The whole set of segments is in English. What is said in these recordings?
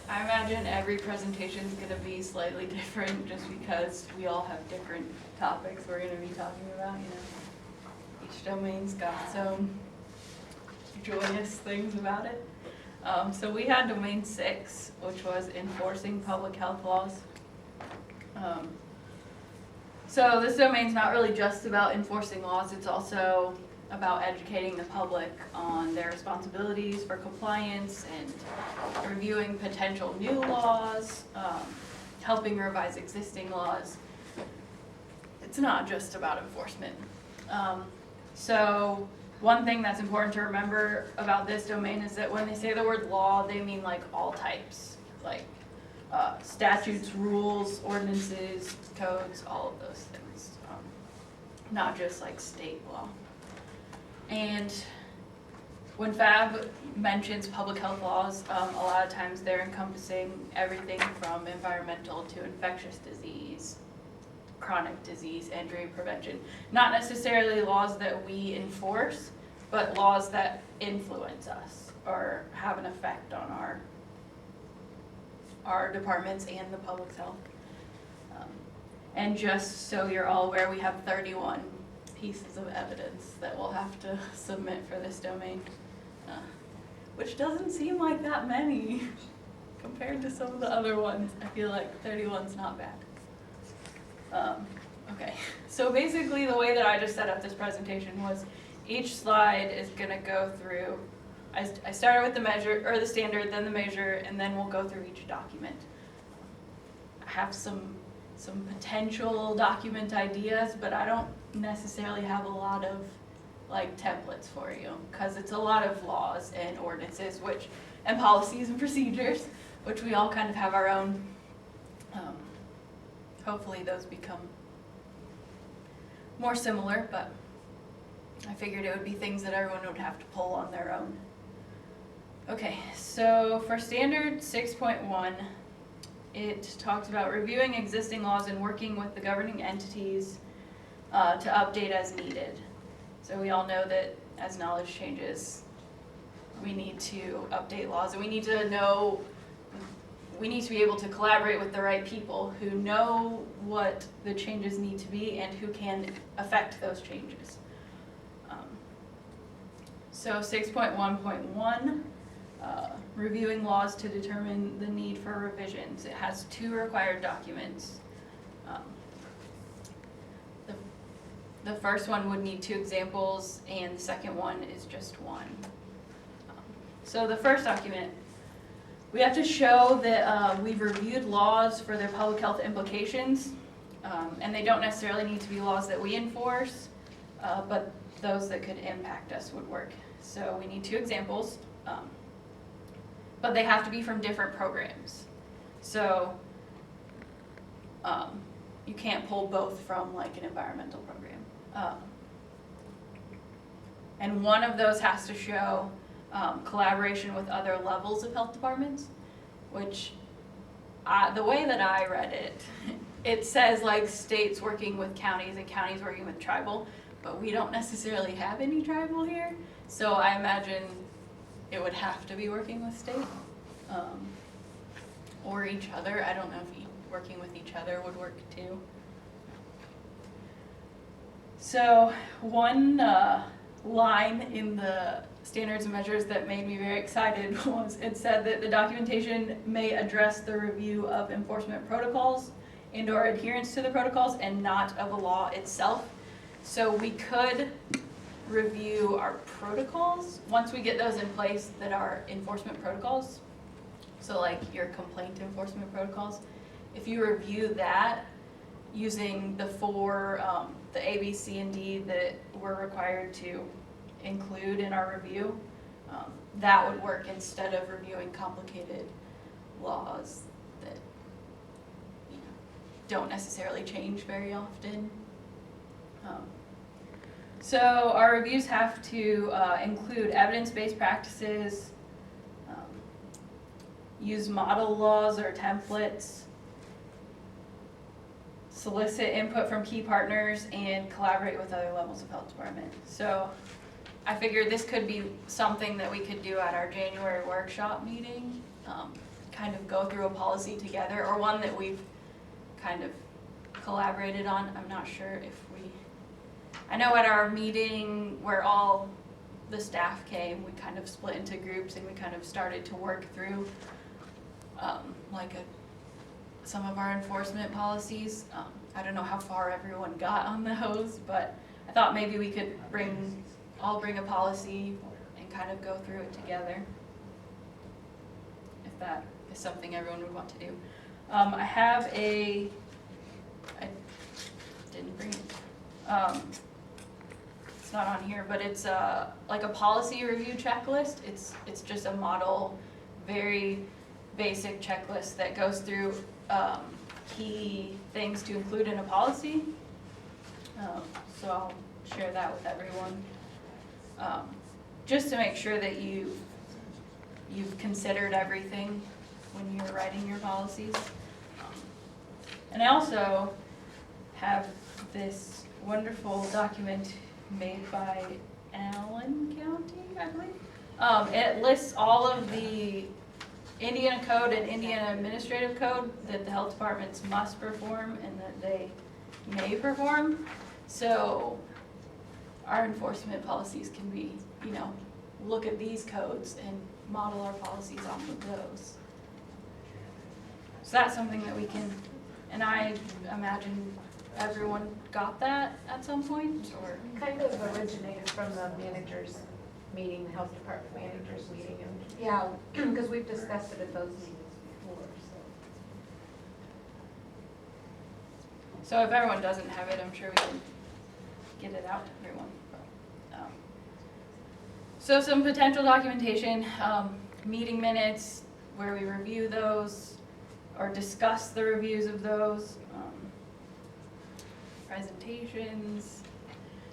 I imagine every presentation is going to be slightly different just because we all have different topics we're going to be talking about, you know. Each domain's got some joyous things about it. So we had domain 6, which was enforcing public health laws. So this domain's not really just about enforcing laws, it's also about educating the public on their responsibilities for compliance and reviewing potential new laws, helping revise existing laws. It's not just about enforcement. So one thing that's important to remember about this domain is that when they say the word law, they mean like all types, like statutes, rules, ordinances, codes, all of those things, not just like state law. And when PHAB mentions public health laws, a lot of times they're encompassing everything from environmental to infectious disease, chronic disease, injury prevention. Not necessarily laws that we enforce, but laws that influence us or have an effect on our departments and the public's health. And just so you're all aware, we have 31 pieces of evidence that we'll have to submit for this domain, which doesn't seem like that many compared to some of the other ones. I feel like 31's not bad. Okay, so basically the way that I just set up this presentation was each slide is going to go through, I started with the measure, or the standard, then the measure, and then we'll go through each document. I have some potential document ideas, but I don't necessarily have a lot of like templates for you because it's a lot of laws and ordinances and policies and procedures, which we all kind of have our own. Hopefully those become more similar, but I figured it would be things that everyone would have to pull on their own. Okay, so for standard 6.1, it talks about reviewing existing laws and working with the governing entities to update as needed. So we all know that as knowledge changes, we need to update laws, and we need to be able to collaborate with the right people who know what the changes need to be and who can affect those changes. So 6.1.1, reviewing laws to determine the need for revisions. It has 2 required documents. The first one would need 2 examples, and the second one is just 1. So the first document, we have to show that we've reviewed laws for their public health implications, and they don't necessarily need to be laws that we enforce, but those that could impact us would work. So we need 2 examples, but they have to be from different programs. So you can't pull both from like an environmental program. And one of those has to show collaboration with other levels of health departments, which the way that I read it, it says like states working with counties and counties working with tribal, but we don't necessarily have any tribal here, so I imagine it would have to be working with state or each other. I don't know if working with each other would work too. So one line in the standards and measures that made me very excited was it said that the documentation may address the review of enforcement protocols and or adherence to the protocols and not of a law itself. So we could review our protocols once we get those in place that are enforcement protocols. So like your complaint enforcement protocols, if you review that using the 4, the A, B, C, and D that we're required to include in our review, that would work instead of reviewing complicated laws that don't necessarily change very often. So our reviews have to include evidence-based practices, use model laws or templates, solicit input from key partners, and collaborate with other levels of health department. So I figured this could be something that we could do at our January workshop meeting, kind of go through a policy together, or one that we've kind of collaborated on. I'm not sure if I know at our meeting where all the staff came, we kind of split into groups and we kind of started to work through some of our enforcement policies. I don't know how far everyone got on those, but I thought maybe we could all bring a policy and kind of go through it together, if that is something everyone would want to do. I didn't bring it. It's not on here, but it's like a policy review checklist. It's just a model, very basic checklist that goes through key things to include in a policy. So I'll share that with everyone, just to make sure that you've considered everything when you're writing your policies. And I also have this wonderful document made by Allen County, I believe. It lists all of the Indiana Code and Indiana Administrative Code that the health departments must perform and that they may perform. So our enforcement policies can be, look at these codes and model our policies off of those. So that's something that we can, and I imagine everyone got that at some point, or? Kind of originated from the managers meeting, the health department managers meeting, and yeah, because we've discussed it at those meetings before, So if everyone doesn't have it, I'm sure we can get it out to everyone. So some potential documentation, meeting minutes where we review those or discuss the reviews of those. Presentations,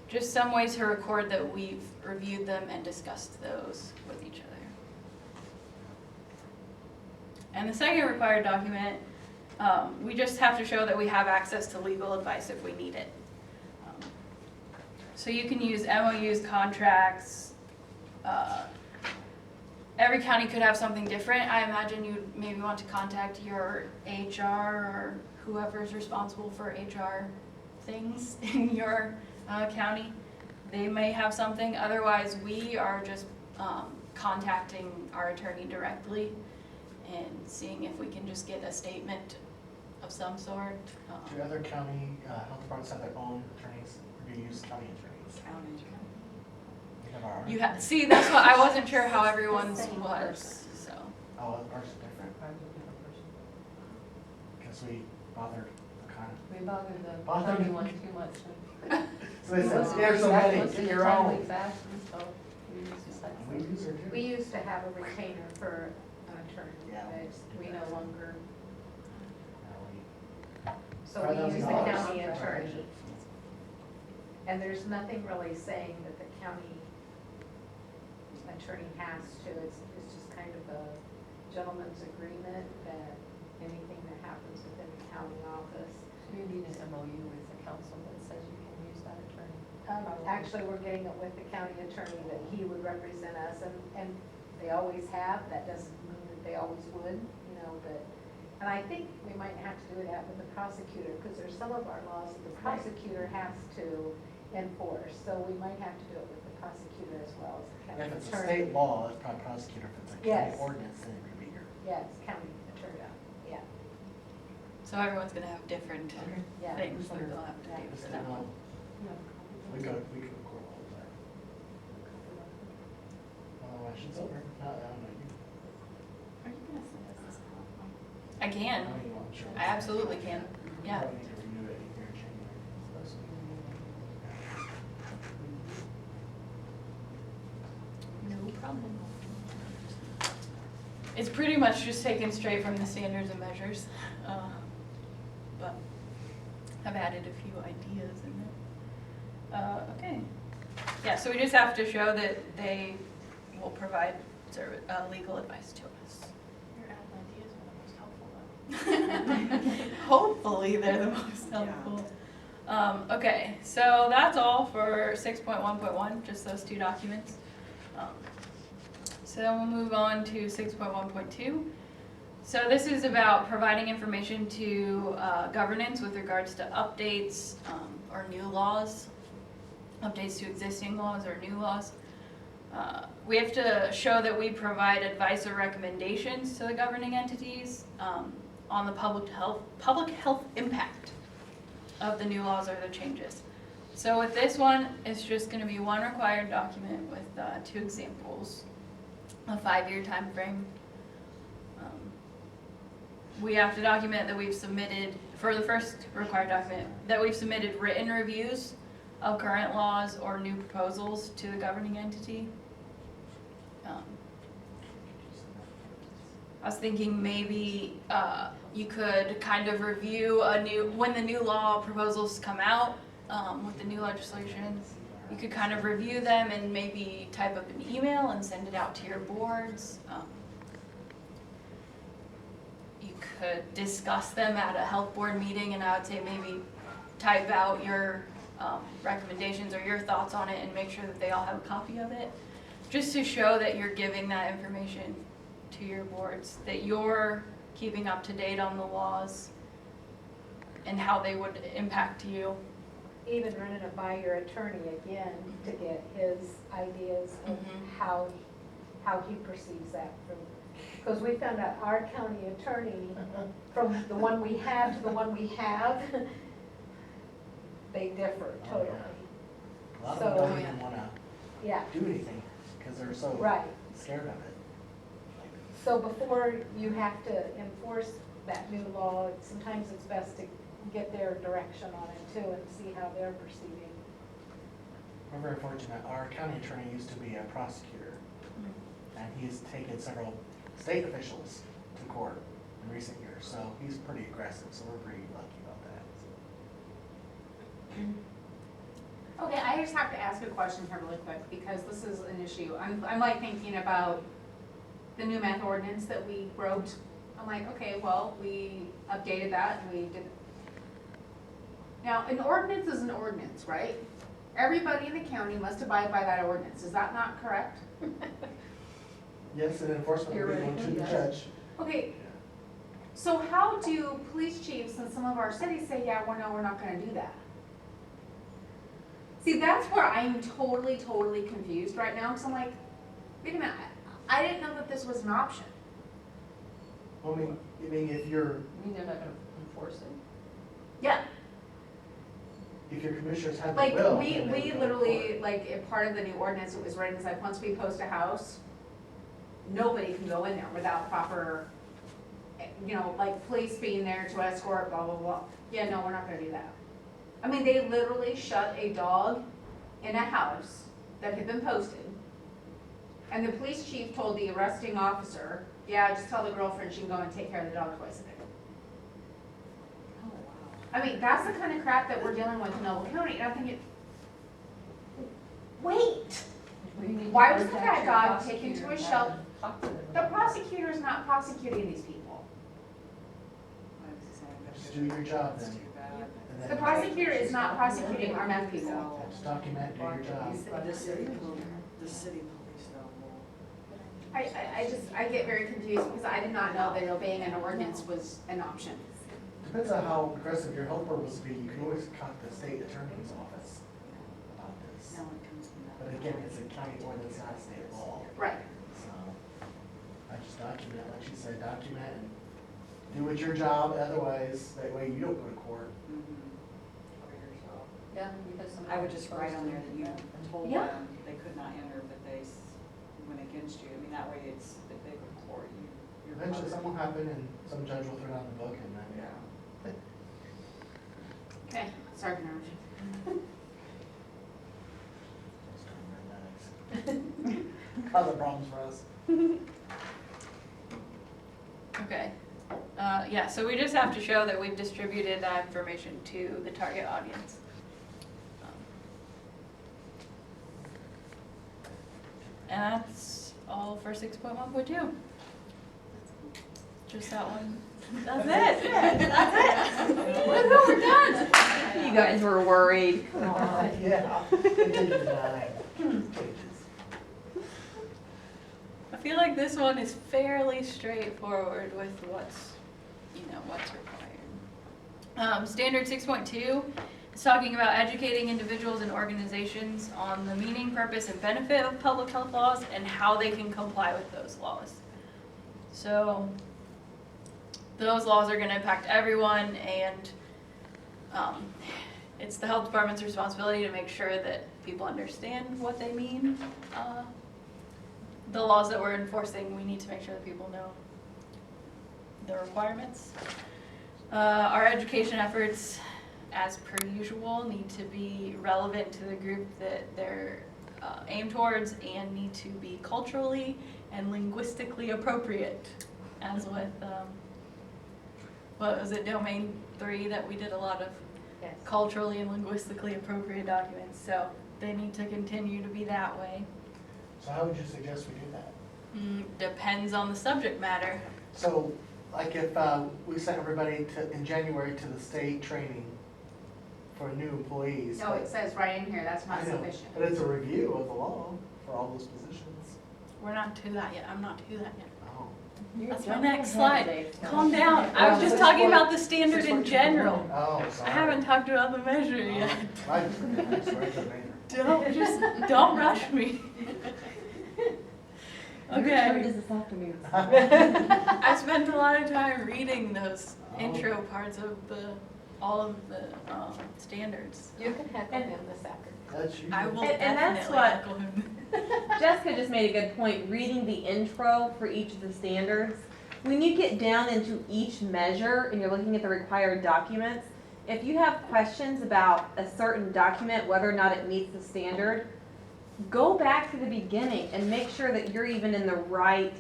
just some way to record that we've reviewed them and discussed those with each other. And the second required document, we just have to show that we have access to legal advice if we need it. So you can use MOUs, contracts. Every county could have something different. I imagine you'd maybe want to contact your HR or whoever's responsible for HR things in your county. They may have something. Otherwise, we are just contacting our attorney directly and seeing if we can just get a statement of some sort. Do other county health departments have their own attorneys, or do you use county attorneys? County. We have ours. See, that's what I wasn't sure how everyone's was. So. Oh, ours is different. Because we bothered the kind of. We bothered the Bothered county the- one too much. So they said, there's so many, get your own. We use her too. we used to have a retainer for an attorney, Yeah. but we no longer, No, so we use the $5,000. county attorney. And there's nothing really saying that the county attorney has to, it's just kind of a gentleman's agreement that anything that happens within the county office. So you need an MOU with the council that says you can use that attorney. Actually, we're getting it with the county attorney that he would represent us, and they always have. That doesn't mean that they always would, but, and I think we might have to do that with the prosecutor, because there's some of our laws that the prosecutor has to enforce, so we might have to do it with the prosecutor as well as the county If it's a attorney. state law, it's probably prosecutor. If it's a Yes. county ordinance, then it could be your. Yes, county attorney, yeah, So everyone's gonna have different yeah. things that they'll have to do Just for didn't that one. know. We could record all of that. Otherwise, it's over. I don't know. Are you gonna send us this? I can. I'm sure. I absolutely can. Yeah. Probably need to renew it here in January. No problem. It's pretty much just taken straight from the standards and measures, but I've added a few ideas in there. Okay. Yeah, so we just have to show that they will provide legal advice to us. Your ad ideas are the most helpful though. Hopefully they're the most helpful. Okay, so that's all for 6.1.1, just those two documents. So then we'll move on to 6.1.2. So this is about providing information to governance with regards to updates or new laws, updates to existing laws or new laws. We have to show that we provide advice or recommendations to the governing entities on the public health impact of the new laws or the changes. So with this one, it's just going to be one required document with two examples, a 5-year time frame. We have to document that we've submitted, for the first required document, that we've submitted written reviews of current laws or new proposals to the governing entity. I was thinking maybe you could kind of review when the new law proposals come out with the new legislation, you could kind of review them and maybe type up an email and send it out to your boards. You could discuss them at a health board meeting, and I would say maybe type out your recommendations or your thoughts on it and make sure that they all have a copy of it, just to show that you're giving that information to your boards, that you're keeping up to date on the laws and how they would impact you. Even running it by your attorney again to get his ideas of how he perceives that. Because we found out our county attorney, from the one we had to the one we have, they differ totally. A lot of So- them don't even wanna Yeah, do anything, cause they're so right. scared of it. So before you have to enforce that new law, sometimes it's best to get their direction on it too and see how they're perceiving. We're very fortunate, our county attorney used to be a prosecutor, and he's taken several state officials to court in recent years, so he's pretty aggressive, so we're pretty lucky about that. Okay, I just have to ask a question here really quick, because this is an issue. I'm like thinking about the new meth ordinance that we wrote. I'm like, okay, well, we updated that, and we did. Now, an ordinance is an ordinance, right? Everybody in the county must abide by that ordinance, is that not correct? Yes, and enforcement will be going to the Yes. judge. Okay, so how do police chiefs in some of our cities say, yeah, well, no, we're not gonna do that? See, that's where I'm totally confused right now, because I'm like, wait a minute, I didn't know that this was an option. Well, I mean, if you're, You mean they're not gonna enforce it? Yeah, if your commissioners have the like, will. we then they will literally, enforce like, if part of the new ordinance, it was written, it's like, once we post a house, nobody can go in there without proper, you know, like, police being there to escort, blah, blah, blah. Yeah, no, we're not gonna do that. I mean, they literally shut a dog in a house that had been posted, and the police chief told the arresting officer, yeah, just tell the girlfriend she can go and take care of the dog twice a day. Oh, wow. I mean, that's the kind of crap that we're dealing with in Noble County, and I'm thinking, wait, We need to Why was contact that your dog prosecutor taken to a and have shelter? them talk to them the about it. prosecutor's not prosecuting these people. Just do your job then. And then The prosecutor is not prosecuting our meth people. Just document, do your job. The city police know more. I get very confused because I did not know that obeying an ordinance was an option. Depends on how aggressive your helper will be, you can always contact the state attorney's office about this. Now it comes from that. But again, it's a county ordinance, not a state law, Right. so I just document, like she said, document and do what your job, otherwise, that way you don't go to court. Yeah, because some. I would just write on there that you told Yeah. them they could not enter, but they went against you. I mean, that way it's, if they go to court, you're. Eventually, something will happen and some judge will throw down the book and then, Yeah. Okay, sorry for interrupting. Causing problems for us. Okay. Yeah, so we just have to show that we've distributed that information to the target audience. And that's all for 6.1.2. Just that one. That's it. That's it. Woohoo, we're done. You guys were worried. Come on. Yeah. It did deny pages. I feel like this one is fairly straightforward with what's required. Standard 6.2 is talking about educating individuals and organizations on the meaning, purpose, and benefit of public health laws and how they can comply with those laws. So those laws are going to impact everyone, and it's the health department's responsibility to make sure that people understand what they mean. The laws that we're enforcing, we need to make sure that people know the requirements. Our education efforts, as per usual, need to be relevant to the group that they're aimed towards and need to be culturally and linguistically appropriate, as with, what was it, Domain 3, that we did a lot of Yes. culturally and linguistically appropriate documents, so they need to continue to be that way. So how would you suggest we do that? Depends on the subject matter. So, like if we sent everybody in January to the state training for new employees. No, it says right in here, that's not I know, sufficient. but it's a review of the law for all those positions. We're not to that yet, I'm not to that yet. Oh. That's my next slide. Calm down, I was just talking about the standard in general. Oh, I sorry. haven't talked about the measure yet. I just forget, I swear to God. Don't rush me. Okay, this afternoon. I spent a lot of time reading those Oh. intro parts of all of the standards. You can heckle him this afternoon. That's you. I will And that's definitely what- heckle him. Jessica just made a good point, reading the intro for each of the standards. When you get down into each measure and you're looking at the required documents, if you have questions about a certain document, whether or not it meets the standard, go back to the beginning and make sure that you're even in the right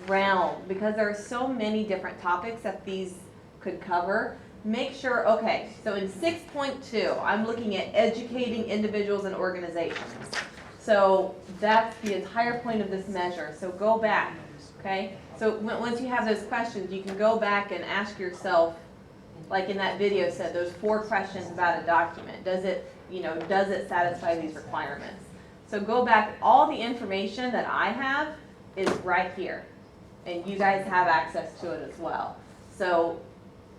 realm, because there are so many different topics that these could cover. Make sure, okay, so in 6.2, I'm looking at educating individuals and organizations. So that's the entire point of this measure, so go back, okay? So once you have those questions, you can go back and ask yourself, like in that video said, those 4 questions about a document. Does it satisfy these requirements? So go back, all the information that I have is right here, and you guys have access to it as well. So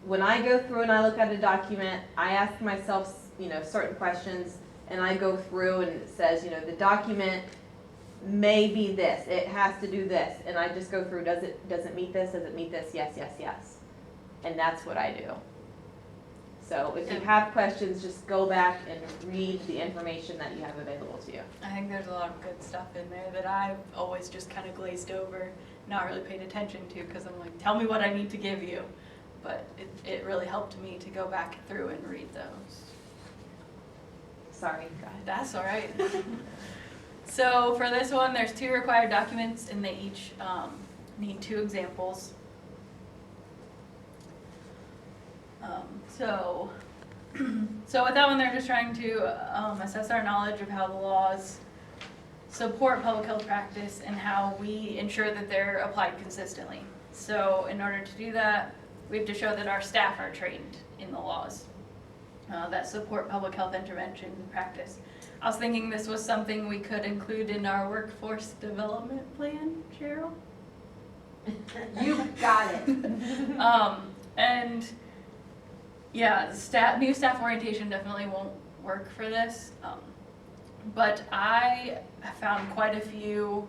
when I go through and I look at a document, I ask myself, certain questions, and I go through and it says, the document may be this, it has to do this, and I just go through, does it meet this, does it meet this, yes, yes, yes. And that's what I do. So if you have questions, just go back and read the information that you have available to you. I think there's a lot of good stuff in there that I've always just kind of glazed over, not really paid attention to, because I'm like, tell me what I need to give you. But it really helped me to go back through and read those. Sorry, go ahead. That's all right. So for this one, there's 2 required documents, and they each need 2 examples. So with that one, they're just trying to assess our knowledge of how the laws support public health practice and how we ensure that they're applied consistently. So in order to do that, we have to show that our staff are trained in the laws that support public health intervention practice. I was thinking this was something we could include in our workforce development plan, Cheryl? You got it. And yeah, new staff orientation definitely won't work for this. But I found quite a few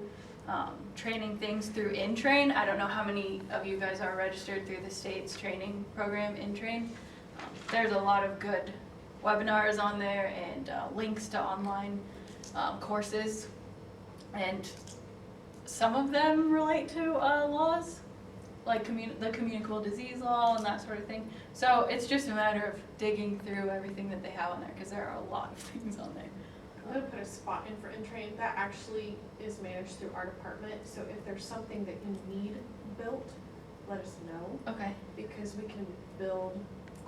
training things through InTrain. I don't know how many of you guys are registered through the state's training program, InTrain. There's a lot of good webinars on there and links to online courses. And some of them relate to laws, like the communicable disease law and that sort of thing. So it's just a matter of digging through everything that they have on there, because there are a lot of things on there. I'm gonna put a spot in for InTrain. That actually is managed through our department, so if there's something that you need built, let us know, Okay. because we can build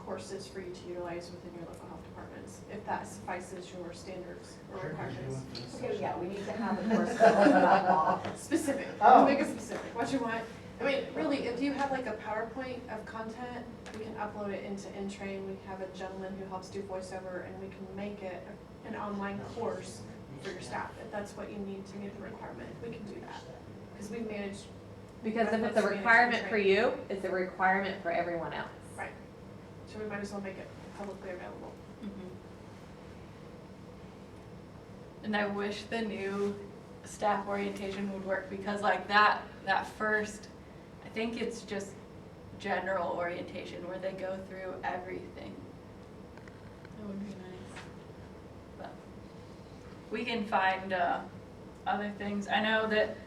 courses for you to utilize within your local health departments, if that suffices your standards or Sure, requirements. Okay, yeah, we need to have a course about law. Specific, Oh. let's make it specific. What you want, I mean, really, if you have like a PowerPoint of content, we can upload it into Intrain. We have a gentleman who helps do voiceover, and we can make it an online course for your staff. If that's what you need to meet the requirement, we can do that. Because we manage, Because if it's a requirement for you, it's a requirement for everyone else. right, so we might as well make it publicly available. And I wish the new staff orientation would work, because like that first, I think it's just general orientation where they go through everything. That would be nice. But we can find other things. I know that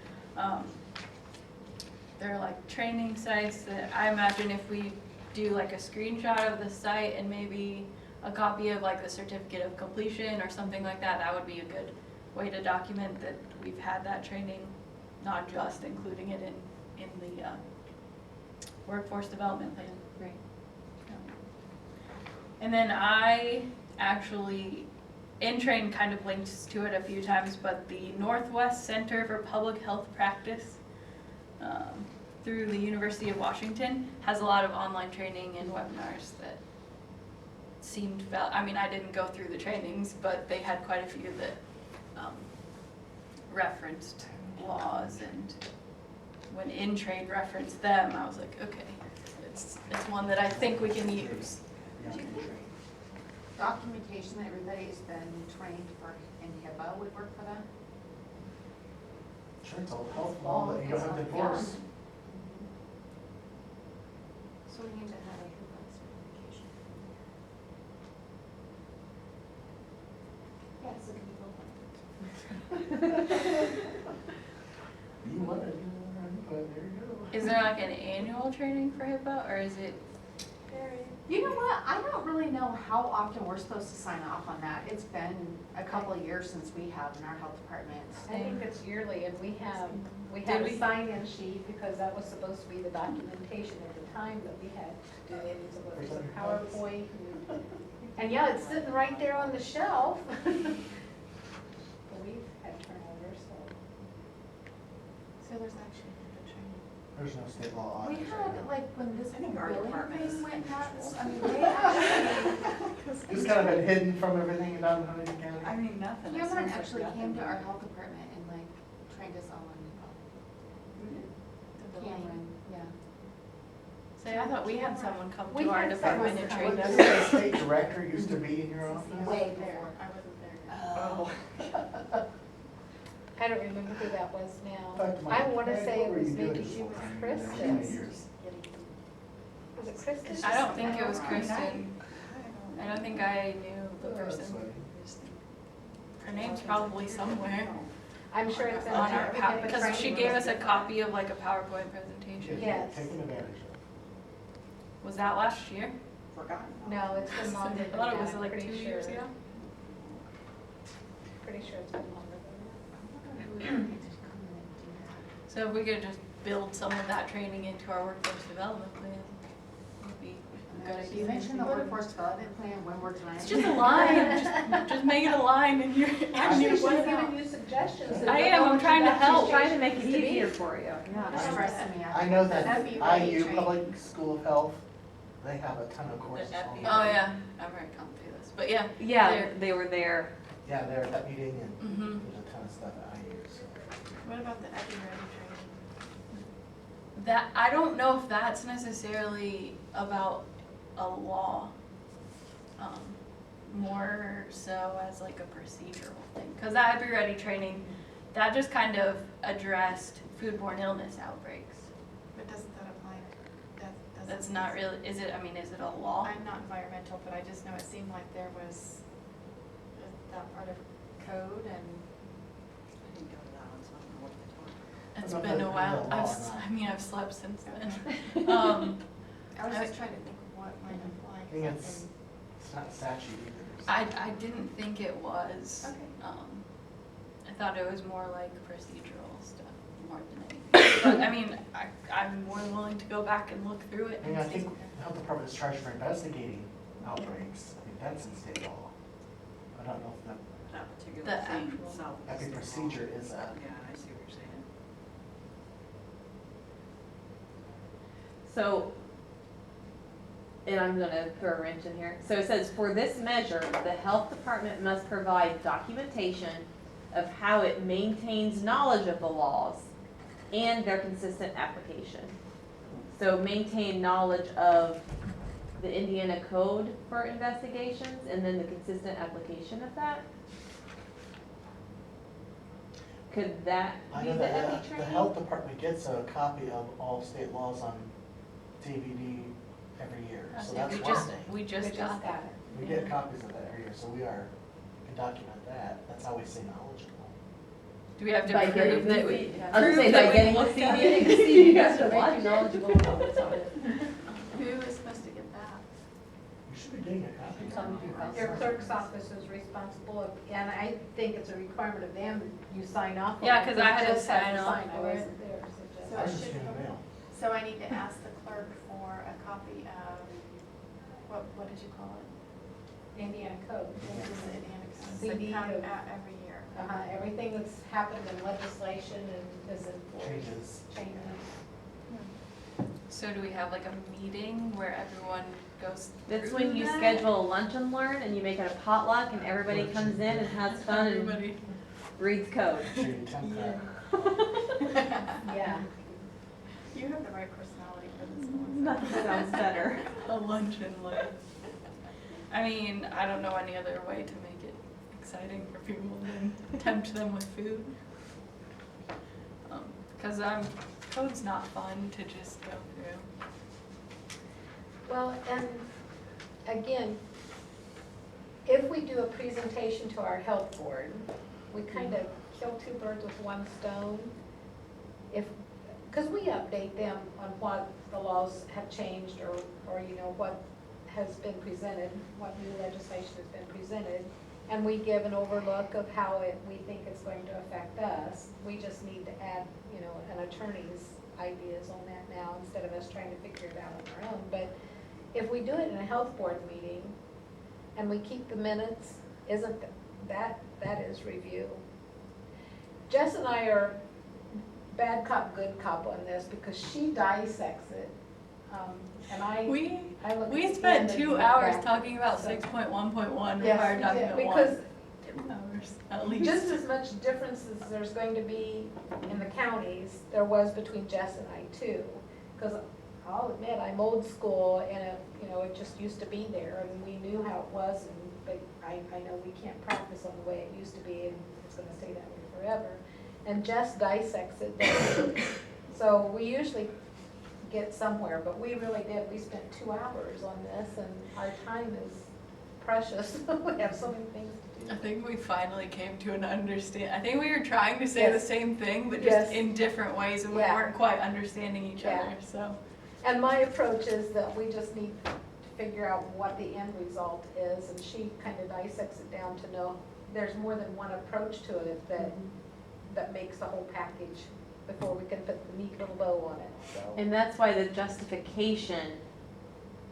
there are like training sites that I imagine if we do like a screenshot of the site and maybe a copy of like the certificate of completion or something like that, that would be a good way to document that we've had that training, not just including it in the workforce development plan. Right. And then I actually, Intrain kind of links to it a few times, but the Northwest Center for Public Health Practice through the University of Washington has a lot of online training and webinars that seemed I mean, I didn't go through the trainings, but they had quite a few that referenced laws, and when Intrain referenced them, I was like, okay, it's one that I think we can use. Documentation that everybody's been trained for in HIPAA would work for that? Sure, it's all health law that you don't have to enforce. So we need to have a HIPAA certification. Yeah, so can You want it, but there you go. Is there like an annual training for HIPAA, or is it? You know what, I don't really know how often we're supposed to sign off on that. It's been a couple of years since we have in our health department. I think it's yearly, and we have Did a we? sign-in sheet, because that was supposed to be the documentation at the time that we had to do it, so it was a PowerPoint. And yeah, it's sitting right there on the shelf. But we've had turnover, so. So there's actually a training. There's no state law on We it. had, like, when this I think our billing department thing is went nuts, I mean, control. they actually, It's kind of been hidden from everything in Huntington County. I mean, nothing. It Cameron sounds like actually nothing. came to our health department and like trained us all on Cameron, yeah. Say, I thought we had someone come We to our had department someone and come. train us. Didn't the state director used to be in your office? Way there. I wasn't there. Oh. I don't remember who that was now. Talk to my- I wanna Hey, say what it were was you doing maybe this she whole was time? Kristen. Many years. Was it Kristen? I don't think it was I mean, Kristen. I don't think I knew the Oh, that's person. funny. Her name's probably somewhere I'm sure it's in on there. our We have the because she training. gave us a copy of like a PowerPoint presentation. Yes. Taking advantage of. Was that last year? Forgotten. No, it's been longer I than thought it was that, like pretty 2 years sure. ago. Pretty sure it's been longer So if we could just build some of that training into our workforce development plan, would be a good You idea. mentioned the workforce development plan one more time. It's just a line, just make it a line in your. than that. Actually, in your she's website. giving you suggestions. I am, I'm trying to help. Trying to make it easier for you. It's stressing me out. I know That'd that be really IU, training. Public School of Health, they have a ton of courses on FBA. Oh, that. yeah, I've already come through this, but yeah. Yeah, they were there. Yeah, they're at that meeting and Mm-hmm. there's a ton of stuff at IU, so. What about the Epi Ready training? That, I don't know if that's necessarily about a law, more so as like a procedural thing. Cause that Happy Ready training, that just kind of addressed foodborne illness outbreaks. But doesn't that apply? Doesn't- That's not really, is it, I mean, is it a law? I'm not environmental, but I just know it seemed like there was that part of code and I didn't go to that one, so I don't know what they're talking about. It's I don't been know a if while, it's a law or I mean, I've slept since then. I was I- just trying to think what might apply. I think it's not statute either. I didn't think it was. Okay. I thought it was more like procedural stuff, more than anything. But, I mean, I'm more than willing to go back and look through it I mean, I and see. think the health department is charged for investigating outbreaks. I think that's in state law. I don't know if that, That particular The thing actual- itself. every is the law. procedure is a. Yeah, I see what you're saying. So, and I'm gonna throw a wrench in here. So it says, for this measure, the health department must provide documentation of how it maintains knowledge of the laws and their consistent application. So maintain knowledge of the Indiana code for investigations and then the consistent application of that. Could that I be know the that EPI the training? health department gets a copy of all state laws on DVD every year, I so think that's we one just, thing. we We just got got it. We get copies of that every year, so we can document that. That's how we stay knowledgeable. Do we have to By prove getting that the we, CD. prove I was gonna say, that by we getting the looked at CD. it? You guys are watching knowledgeable about what's on it. Who is supposed to get that? You should be getting a copy. Some do Right? Your clerk's office is responsible, and I think it's a requirement of them, you sign off on it. Yeah, 'cause I had to Just have sign off sign. I for it. wasn't there, so just. So I it just should get a come- mail. So I need to ask the clerk for a copy of, what did you call it? Indiana code. This is the Indiana Code. CD They come of- out every year. Everything that's happened in legislation and is enforced. Changes. Changes. So do we have like a meeting where everyone goes That's through when you that? schedule a lunch and learn and you make it a potluck and everybody comes in and has fun and Everybody. reads code. So you tempt that. Yeah. You have the right personality for this one. Nothing sounds better. A luncheon like. I mean, I don't know any other way to make it exciting for people than tempt them with food. Cause code's not fun to just go through. Well, and again, if we do a presentation to our health board, we kind of kill two birds with one stone. Because we update them on what the laws have changed or you know, what has been presented, what new legislation has been presented, and we give an overlook of how we think it's going to affect us. We just need to add, you know, an attorney's ideas on that now instead of us trying to figure it out on our own. But if we do it in a health board meeting and we keep the minutes, isn't that is review. Jess and I are bad cop, good cop on this because she dissects it. And I look at We the spent end and 2 look hours back. talking about So- 6.1.1 Yes, required we did, document because 1. 2 hours at least. just as much difference as there's going to be in the counties, there was between Jess and I too. Because I'll admit, I'm old school and it just used to be there and we knew how it was. But I know we can't practice on the way it used to be and it's gonna stay that way forever. And Jess dissects it down. So we usually get somewhere, but we really did. We spent 2 hours on this and our time is precious. We have so many things to do. I think we finally came to an understand. I think we were trying to say the Yes. same thing, but Yes. just in different ways, and we Yeah. weren't quite understanding each Yeah. other. So And my approach is that we just need to figure out what the end result is, and she kind of dissects it down to know there's more than one approach to it that makes the whole package before we can put the neat little bow on it, so. And that's why the justification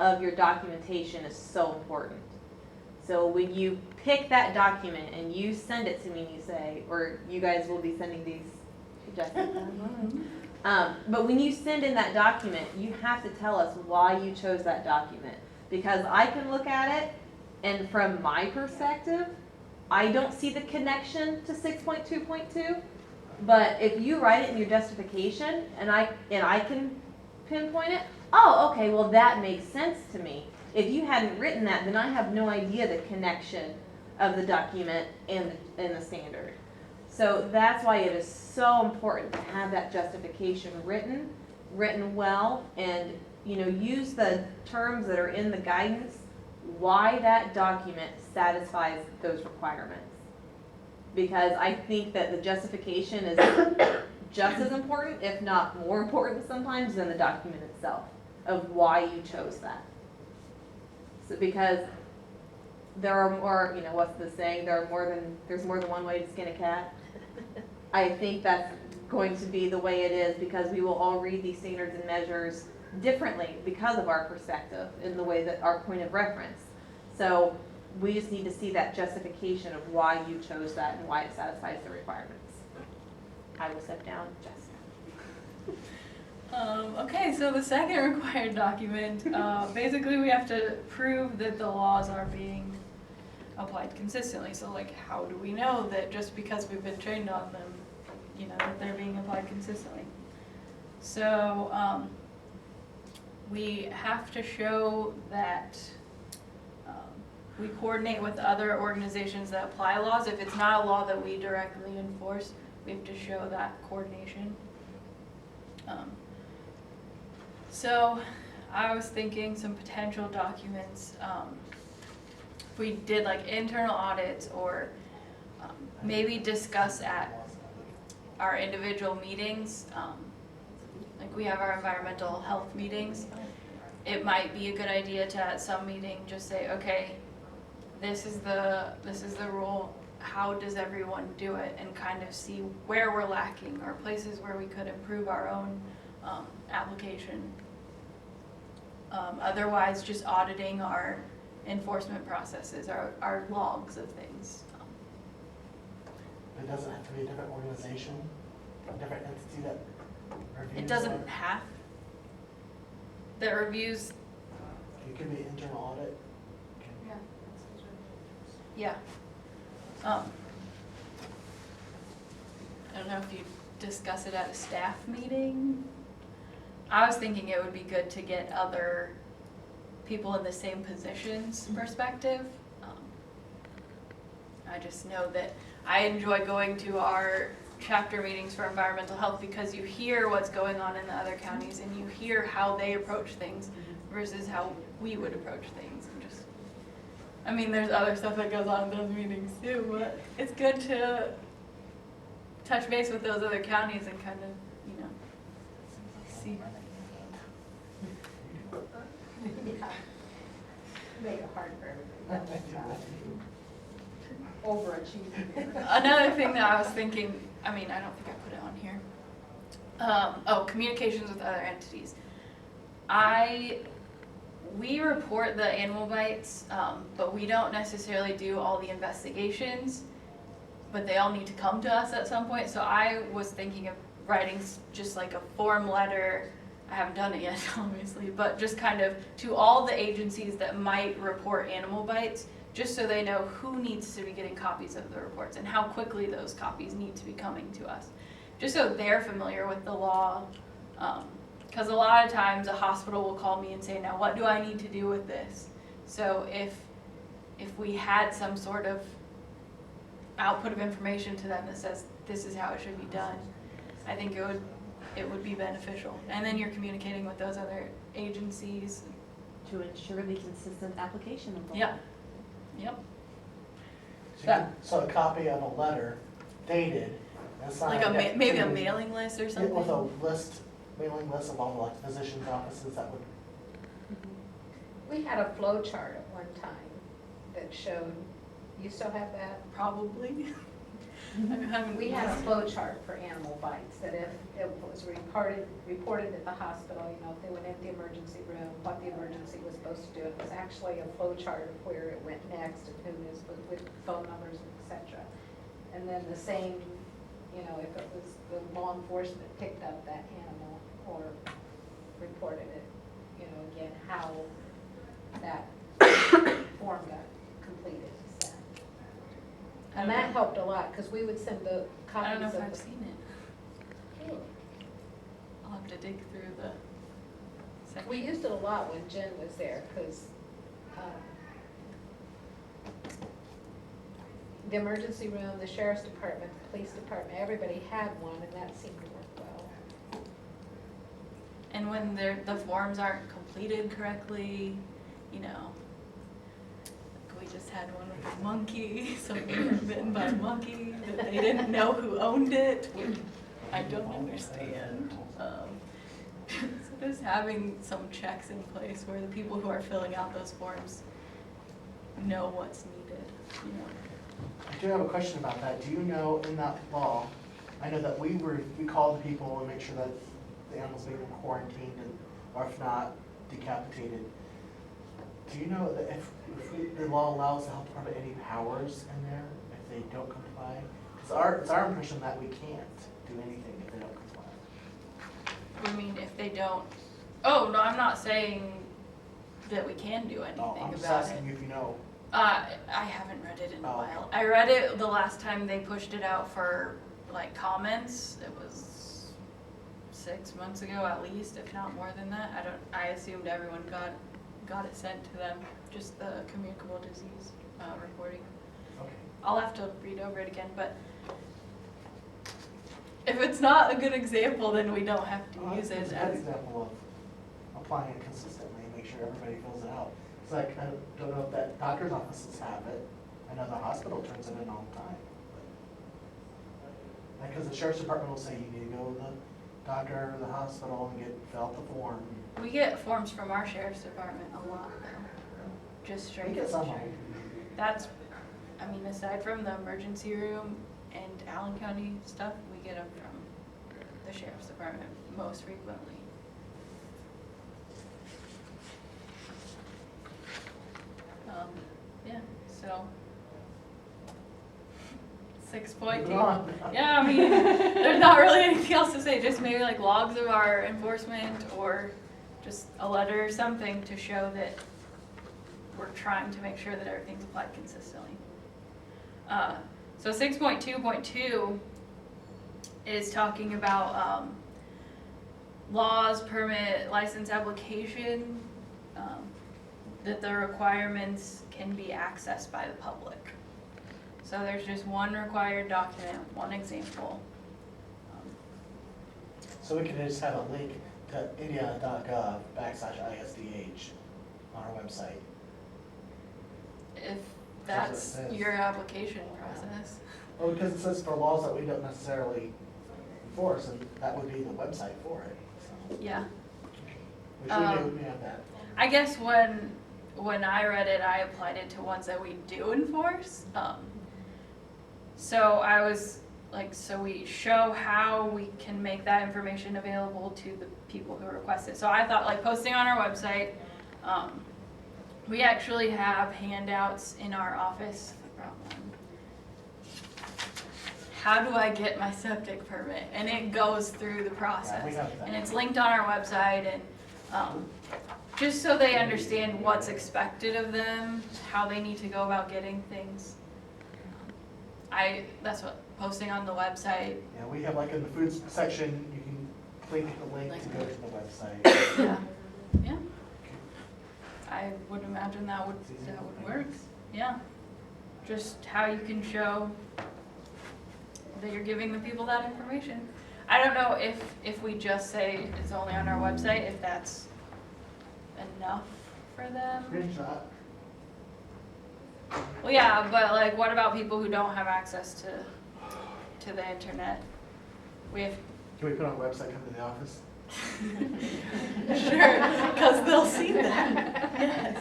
of your documentation is so important. So when you pick that document and you send it to me and you say, or you guys will be sending these to Jessica. But when you send in that document, you have to tell us why you chose that document. Because I can look at it and from my perspective, I don't see the connection to 6.2.2. But if you write it in your justification and I can pinpoint it, oh, okay, well that makes sense to me. If you hadn't written that, then I have no idea the connection of the document and the standard. So that's why it is so important to have that justification written well, and use the terms that are in the guidance, why that document satisfies those requirements. Because I think that the justification is just as important, if not more important sometimes, than the document itself, of why you chose that. So because there are more, what's the saying, there's more than one way to skin a cat. I think that's going to be the way it is, because we will all read these standards and measures differently because of our perspective in the way that our point of reference. So we just need to see that justification of why you chose that and why it satisfies the requirements. I will step down, Jessica. Okay, so the second required document, basically we have to prove that the laws are being applied consistently. So like, how do we know that just because we've been trained on them, you know, that they're being applied consistently? So, we have to show that we coordinate with other organizations that apply laws. If it's not a law that we directly enforce, we have to show that coordination. So I was thinking some potential documents, if we did like internal audits or maybe discuss at our individual meetings, like we have our environmental health meetings, it might be a good idea to at some meeting just say, okay, this is the rule, how does everyone do it, and kind of see where we're lacking or places where we could improve our own application. Otherwise, just auditing our enforcement processes, our logs of things. It doesn't have to be a different organization, a different entity that reviews. It doesn't have, that reviews, It could be internal audit. yeah. I don't know if you discuss it at a staff meeting. I was thinking it would be good to get other people in the same positions perspective. I just know that I enjoy going to our chapter meetings for environmental health because you hear what's going on in the other counties and you hear how they approach things versus how we would approach things. And just, I mean, there's other stuff that goes on in those meetings too, but it's good to touch base with those other counties and kind of, you know, see. Yeah. Make it hard for everybody. Overachieving. Another thing that I was thinking, I mean, I don't think I put it on here. Communications with other entities. We report the animal bites, but we don't necessarily do all the investigations, but they all need to come to us at some point. So I was thinking of writing just like a form letter. I haven't done it yet, obviously, but just kind of to all the agencies that might report animal bites, just so they know who needs to be getting copies of the reports and how quickly those copies need to be coming to us. Just so they're familiar with the law. Because a lot of times a hospital will call me and say, now what do I need to do with this? So if we had some sort of output of information to them that says this is how it should be done, I think it would be beneficial. And then you're communicating with those other agencies. To ensure the consistent application of the law. Yep. Yep. So a copy of a letter dated and signed. Like maybe a mailing list or something. With a mailing list of all the like physicians' offices that would. We had a flow chart at one time that showed, you still have that? Probably. We had a flow chart for animal bites, that if it was reported at the hospital, you know, if they went into the emergency room, what the emergency was supposed to do. It was actually a flow chart of where it went next and who is with phone numbers, et cetera. And then the same, you know, if it was the law enforcement picked up that animal or reported it, you know, again, how that form got completed. So. And that helped a lot, because we would send the copies I don't know of if I've the. seen it. I'll have to dig through the section. We used it a lot when Jen was there, because the emergency room, the sheriff's department, the police department, everybody had one, and that seemed to work well. And when the forms aren't completed correctly, you know, like we just had one with a monkey, somebody was bitten by a monkey, that they didn't know who owned it, which I don't understand. So just having some checks in place where the people who are filling out those forms know what's needed, you know. I do have a question about that. Do you know in that law, I know that we call the people and make sure that the animals being quarantined and, or if not, decapitated. Do you know that if the law allows the health department any powers in there if they don't comply? It's our impression that we can't do anything if they don't comply. I mean, if they don't, oh, no, I'm not saying that we can do anything No, about it. I'm just asking you if you know. I haven't read it in a Oh, while. okay. I read it the last time they pushed it out for like comments. It was 6 months ago at least, if not more than that. I assumed everyone got it sent to them, just the communicable disease reporting. Okay. I'll have to read over it again, but if it's not a good example, then we don't have to use it It's a good as. example of applying it consistently and make sure everybody fills it out. It's like, I don't know if that doctor's offices have it. I know the hospital turns it in all the time. Like, cause the sheriff's department will say you need to go to the doctor or the hospital and fill out the form. We get forms from our sheriff's department a lot though, just straight We from get the some. sheriff. That's, I mean, aside from the emergency room and Allen County stuff, we get them from the sheriff's department most frequently. Yeah, so. 6.2. Moving on. Yeah, I mean, there's not really anything else to say, just maybe like logs of our enforcement or just a letter or something to show that we're trying to make sure that everything's applied consistently. So 6.2.2 is talking about laws, permit, license application, that the requirements can be accessed by the public. So there's just one required document, one example. So we can just have a link to indiana.gov/ISDH on our website. If That's what it that's says. your application process. Well, because it says for laws that we don't necessarily enforce, and that would be the website for it, so. Yeah. Which we have that. I guess when I read it, I applied it to ones that we do enforce. So I was like, so we show how we can make that information available to the people who request it. So I thought like posting on our website, we actually have handouts in our office. I brought one. How do I get my septic permit? And it goes through the process. Yeah, we have that. And it's linked on our website and just so they understand what's expected of them, how they need to go about getting things. That's what, posting on the website. Yeah, we have like in the food section, you can click the link to go to the website. Yeah. Yeah. I would imagine that would work. Yeah. Just how you can show that you're giving the people that information. I don't know if we just say it's only on our website, if that's enough for them. Screenshot. Well, yeah, but like, what about people who don't have access to the internet? We have. Can we put on a website, come to the office? Sure, because they'll see that. Yes.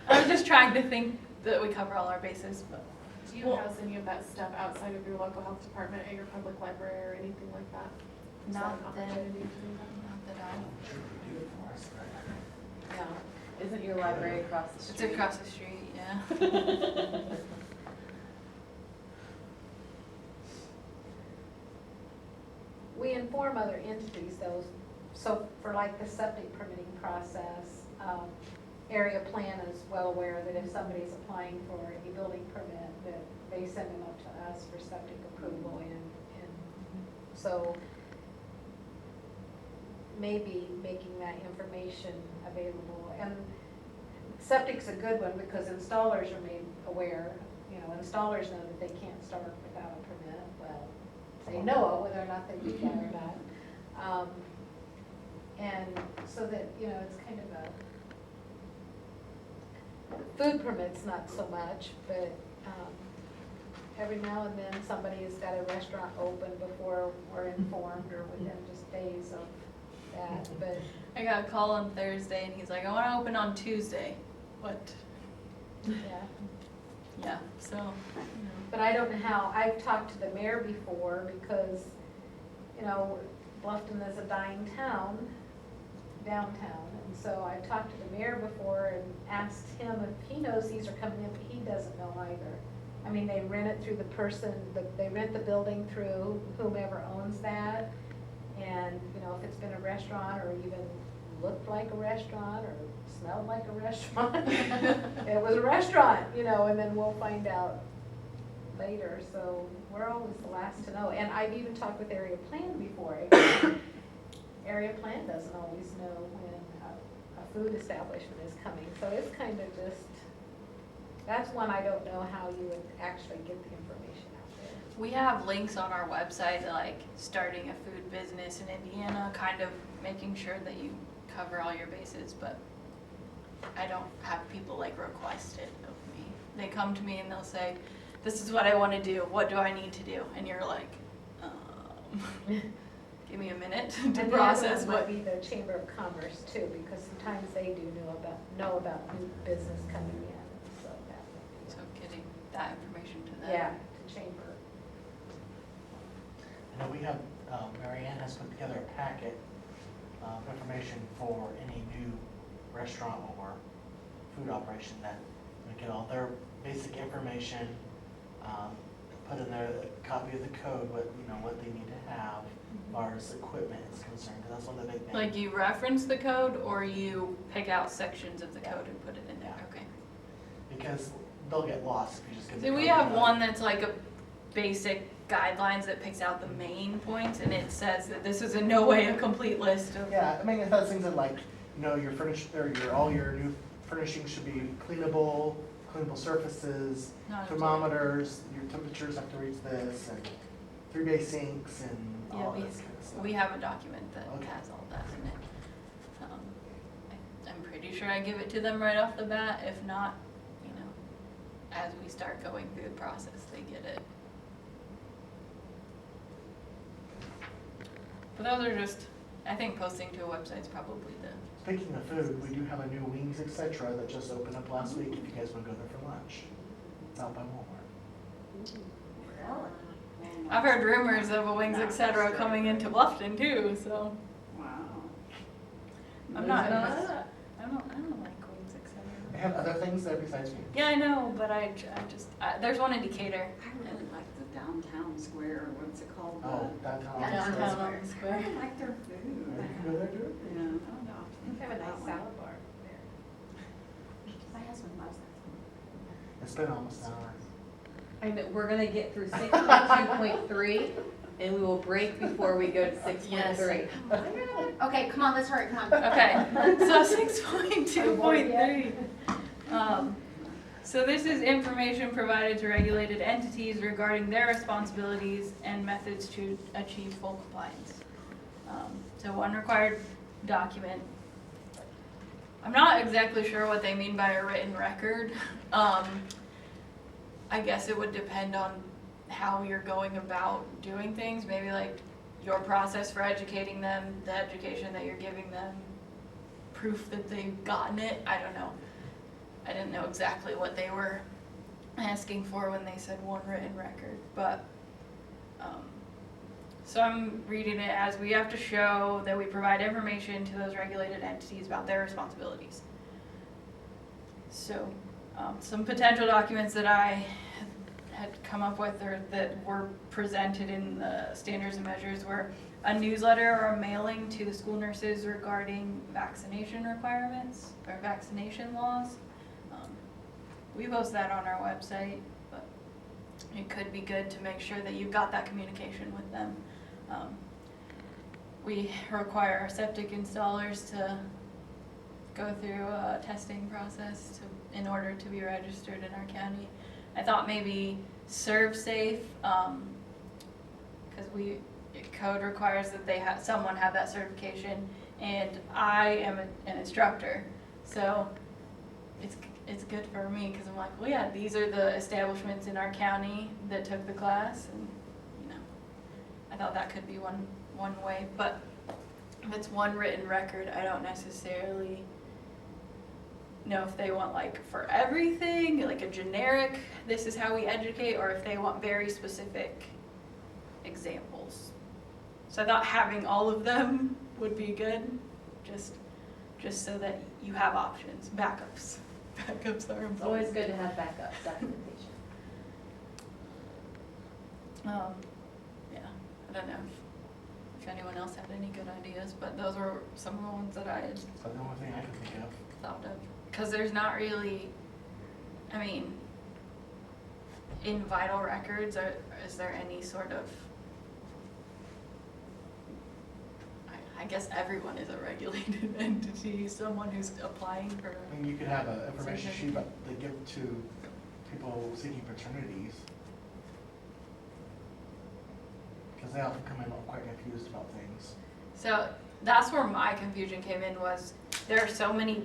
I'm just trying to think that we cover all our bases, but. Do you house any of that stuff outside of your local health department at your public library or anything like that? Is that an Not that, opportunity to do that? not that I. Sure, we do it for us, but- No. Isn't your library across the It's street? across the street, yeah. We inform other entities though, so for like the septic permitting process, area plan is well aware that if somebody's applying for a building permit, that they send them up to us for septic approval and so maybe making that information available. And septic's a good one because installers are made aware, you know, installers know that they can't start without a permit. Well, they know it, whether or not they do that or not. And so that, you know, it's kind of a, food permits not so much, but every now and then somebody has got a restaurant open before we're informed or within just days of that, but. I got a call on Thursday and he's like, I want to open on Tuesday. What? Yeah. Yeah, so. But I don't know how, I've talked to the mayor before because, you know, Bluffton is a dying town, downtown. And so I've talked to the mayor before and asked him if he knows these are coming in, but he doesn't know either. I mean, they rent it through the person, they rent the building through whomever owns that. And, you know, if it's been a restaurant or even looked like a restaurant or smelled like a restaurant, it was a restaurant, you know, and then we'll find out later. So we're always the last to know. And I've even talked with area plan before. Area plan doesn't always know when a food establishment is coming. So it's kind of just, that's one I don't know how you would actually get the information out there. We have links on our website to like starting a food business in Indiana, kind of making sure that you cover all your bases, but I don't have people like request it of me. They come to me and they'll say, this is what I want to do, what do I need to do? And you're like, give me a minute to And the process other one what. might be the Chamber of Commerce too, because sometimes they do know about new business coming in, so that would be. So getting that information to them. Yeah, to Chamber. I know we have, Mary Ann has put together a packet of information for any new restaurant or food operation that we get all their basic information, put in there a copy of the code, what they need to have as far as equipment is concerned, because that's one of the big things. Like you reference the code or you pick out sections of the code and put it in there, okay. Because they'll get lost if you just give them So the we code. have one that's like a basic guidelines that picks out the main points and it says that this is in no way a complete list of. Yeah, I mean, it has things that like, your furnish, or all your new furnishings should be cleanable surfaces, Not a- thermometers, your temperatures have to reach this, and 3-bay sinks, and Yeah, all we, this kind of stuff. we have a document that Okay. has all that in it. I'm pretty sure I give it to them right off the bat. If not, as we start going through the process, they get it. But those are just, I think posting to a website's probably the, Speaking of food, we do have a new Wings Etc. that just opened up last week, if you guys want to go there for lunch. It's out by Walmart. I've heard rumors of a Wings Etc. coming into Bluffton too, so Wow. I'm not, I don't like Wings Etc. They have other things there besides wings. Yeah, I know, but I there's one in Decatur. I really like the downtown square, what's it called? Oh, downtown. Downtown Square. I really like their food. You can go there, do it? Yeah. They have a nice salad bar there. My husband loves that. It's been almost an hour. And we're gonna get through 6.2.3 and we will break before we go to 6.3. Okay, come on, let's hurry, come on. Okay, so 6.2.3. So this is information provided to regulated entities regarding their responsibilities and methods to achieve full compliance. So one required document. I'm not exactly sure what they mean by a written record. I guess it would depend on how you're going about doing things, maybe like your process for educating them, the education that you're giving them, proof that they've gotten it, I don't know. I didn't know exactly what they were asking for when they said one written record, but, so I'm reading it as we have to show that we provide information to those regulated entities about their responsibilities. So, some potential documents that I had come up with or that were presented in the standards and measures were a newsletter or a mailing to the school nurses regarding vaccination requirements or vaccination laws. We post that on our website, but it could be good to make sure that you've got that communication with them. We require our septic installers to go through a testing process in order to be registered in our county. I thought maybe serve safe, because code requires that someone have that certification, and I am an instructor, so it's good for me because I'm like, well, yeah, these are the establishments in our county that took the class, and I thought that could be one way, but if it's one written record, I don't necessarily know if they want like for everything, like a generic, this is how we educate, or if they want very specific examples. So I thought having all of them would be good, just so that you have options, backups. Backups are important. It's always good to have backup documentation. Yeah, I don't know if if anyone else had any good ideas, but those were some of the ones that I had So the only thing I can think of. thought of. Because there's not really, I mean, in vital records, is there any sort of, I guess everyone is a regulated entity, someone who's applying for. I mean, you could have an information Something. sheet that they give to people seeking fraternities. Because they often come in quite confused about things. So that's where my confusion came in, was there are so many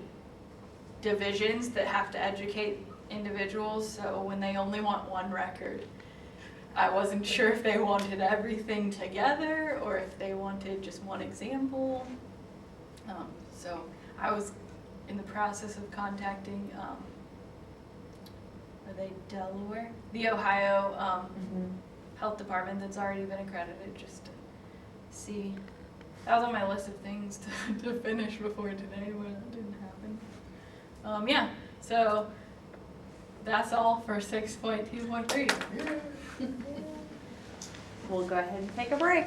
divisions that have to educate individuals, so when they only want one record, I wasn't sure if they wanted everything together or if they wanted just one example. So I was in the process of contacting, are they Delaware? The Ohio Health Department that's already been accredited, just to see. That was on my list of things to finish before today, but it didn't happen. Yeah, so that's all for 6.2.3. We'll go ahead and take a break.